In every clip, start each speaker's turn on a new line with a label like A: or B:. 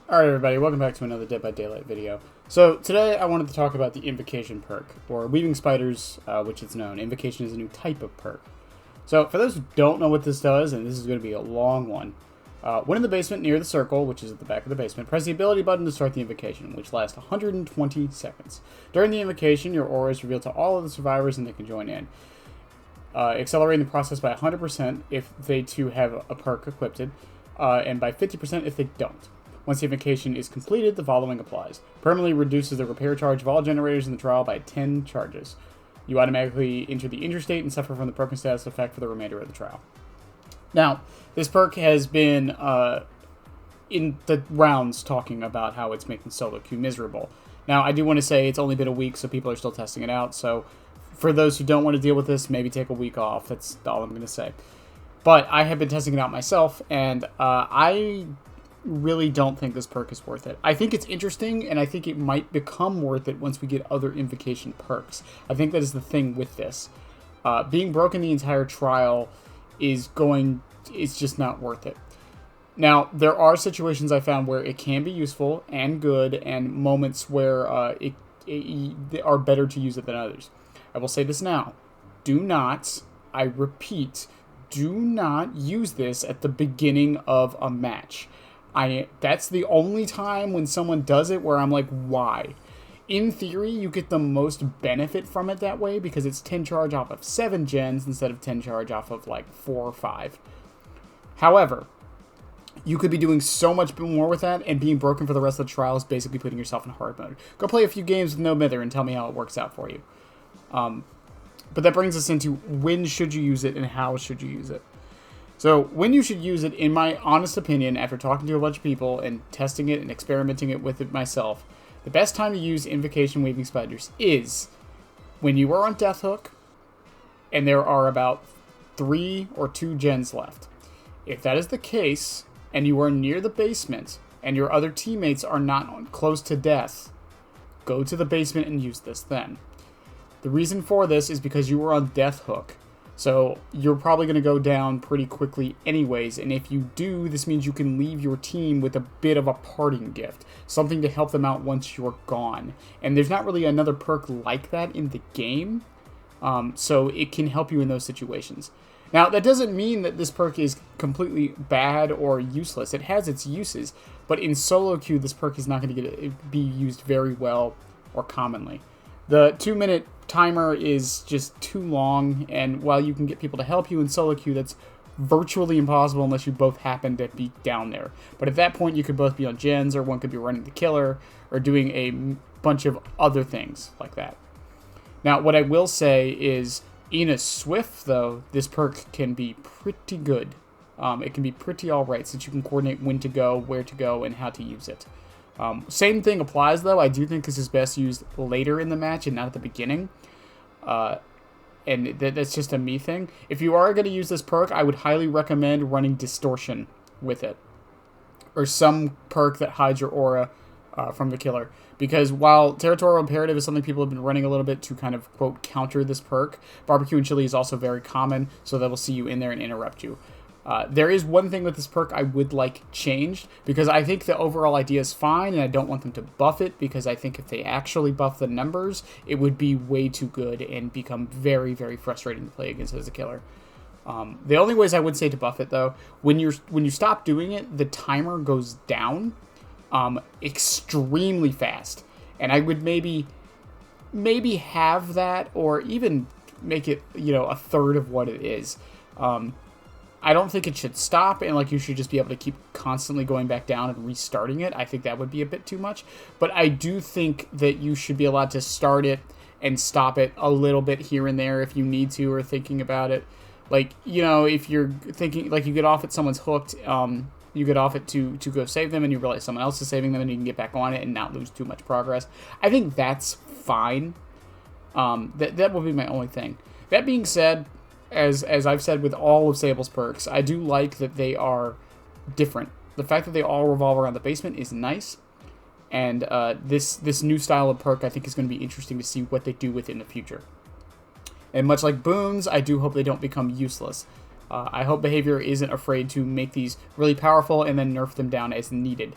A: Alright everybody, welcome back to another Dead by Daylight video. So today I wanted to talk about the Invocation perk, or Weaving Spiders, which is known. Invocation is a new type of perk. So for those who don't know what this does, and this is going to be a long one, when in the basement near the circle, which is at the back of the basement, press the ability button to start the invocation, which lasts 120 seconds. During the invocation, your aura is revealed to all of the survivors and they can join in. Accelerating the process by 100% if they too have a perk equipped, and by 50% if they don't. Once the invocation is completed, the following applies. Permanently reduces the repair charge of all generators in the trial by 10 charges. You automatically enter the injured state and suffer from the broken status effect for the remainder of the trial. Now, this perk has been in the rounds talking about how it's making solo queue miserable. Now, I do want to say it's only been a week, so people are still testing it out. So, for those who don't want to deal with this, maybe take a week off. That's all I'm going to say. But I have been testing it out myself, and I really don't think this perk is worth it. I think it's interesting, and I think it might become worth it once we get other invocation perks. I think that is the thing with this. Being broken the entire trial is just not worth it. Now, there are situations I found where it can be useful and good, and moments where it are better to use it than others. I will say this now. Do not, I repeat, do not use this at the beginning of a match. That's the only time when someone does it where I'm like, why? In theory, you get the most benefit from it that way because it's 10 charge off of 7 gens instead of 10 charge off of like 4 or 5. However, you could be doing so much more with that, and being broken for the rest of the trial is basically putting yourself in hard mode. Go play a few games with no mither and tell me how it works out for you. But that brings us into when should you use it and how should you use it. So when you should use it, in my honest opinion, after talking to a bunch of people and testing it and experimenting it with it myself, the best time to use Invocation Weaving Spiders is when you are on Death Hook and there are about 3 or 2 gens left. If that is the case, and you are near the basement and your other teammates are not close to death, go to the basement and use this then. The reason for this is because you are on Death Hook. So you're probably going to go down pretty quickly anyways, and if you do, this means you can leave your team with a bit of a parting gift, something to help them out once you're gone. And there's not really another perk like that in the game, so it can help you in those situations. Now, that doesn't mean that this perk is completely bad or useless. It has its uses, but in solo queue, this perk is not going to be used very well or commonly. The 2-minute timer is just too long, and while you can get people to help you in solo queue, that's virtually impossible unless you both happen to be down there. But at that point, you could both be on gens, or one could be running the killer, or doing a bunch of other things like that. Now, what I will say is, in a Swift, though, this perk can be pretty good. It can be pretty alright, since you can coordinate when to go, where to go, and how to use it. Same thing applies, though. I do think this is best used later in the match and not at the beginning. And that's just a me thing. If you are going to use this perk, I would highly recommend running Distortion with it. Or some perk that hides your aura from the killer. Because while Territorial Imperative is something people have been running a little bit to kind of, quote, counter this perk, Barbecue and Chili is also very common, so they will see you in there and interrupt you. There is one thing with this perk I would like changed, because I think the overall idea is fine, and I don't want them to buff it, because I think if they actually buff the numbers, it would be way too good and become very, very frustrating to play against as a killer. The only ways I would say to buff it, though, when you stop doing it, the timer goes down extremely fast, and I would maybe have that, or even make it, a third of what it is. I don't think it should stop, and like you should just be able to keep constantly going back down and restarting it. I think that would be a bit too much. But I do think that you should be allowed to start it and stop it a little bit here and there if you need to, or thinking about it. Like, if you're thinking, like, you get off it, someone's hooked, you get off it to go save them, and you realize someone else is saving them, and you can get back on it and not lose too much progress. I think that's fine. That would be my only thing. That being said, as I've said with all of Sable's perks, I do like that they are different. The fact that they all revolve around the basement is nice, and this new style of perk I think is going to be interesting to see what they do with it in the future. And much like boons, I do hope they don't become useless. I hope Behavior isn't afraid to make these really powerful and then nerf them down as needed.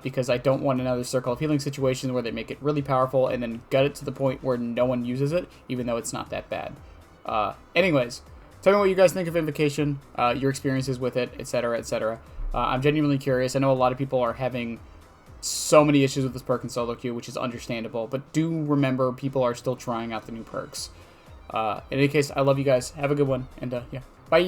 A: because I don't want another Circle of Healing situation where they make it really powerful and then gut it to the point where no one uses it, even though it's not that bad. Anyways, tell me what you guys think of Invocation, your experiences with it, etc., etc. I'm genuinely curious. I know a lot of people are having so many issues with this perk in solo queue, which is understandable, but do remember people are still trying out the new perks. In any case, I love you guys. Have a good one, and yeah, bye!